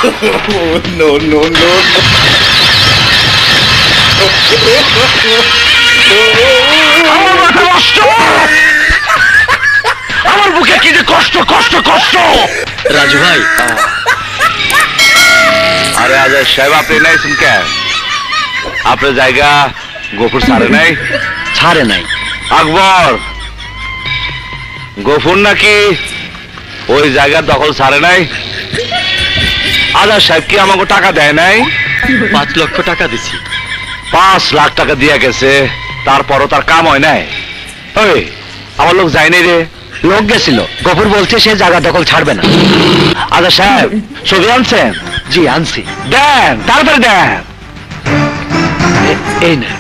No, no, no. আমার বুকে কি যে কষ্ট কষ্ট কষ্ট। রাজু ভাই, আরে আজ সাহেব আপনি নাই শুনকে আপনার জায়গা গফুর ছাড়ে নাই? ছাড়ে নাই। আকবর, গফুর নাকি ওই জায়গার দখল ছাড়ে নাই? আজাদ সাহেব কি আমাকে টাকা দেয় নাই? 5 লক্ষ টাকা দিছি। 5 লাখ টাকা দিয়ে গেছে, তারপরও তার কাম হয় নাই। ওই আমার লোক যায়নি রে। লোক গেছিল, গফুর বলছে সে জায়গা দখল ছাড়বে না। আজাদ সাহেব ছবি আনছেন? জি আনছি। দেন, তাড়াতাড়ি দেন। এই না,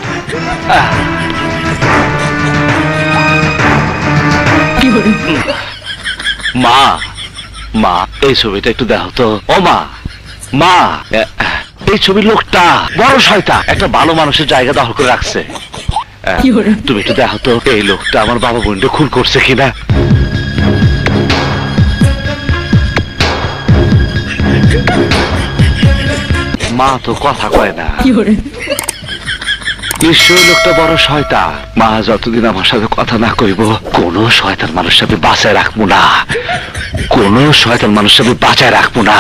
মা, মা এই ছবিটা একটু দেখো তো। ও মা, মা এই ছবির লোকটা বড় শয়তান, একটা ভালো মানুষের জায়গা দখল করে রাখছে। তুমি একটু দেখো তো এই লোকটা আমার বাবা বোনটা খুন করছে কিনা। মা তো কথা কয় না। নিশ্চয় লোকটা বড় শয়তান। মা যতদিন আমার সাথে কথা না কইব, কোন শয়তান মানুষ আমি বাঁচায় রাখবো না, কোন শয়তান মানুষ আমি বাঁচায় রাখবো না।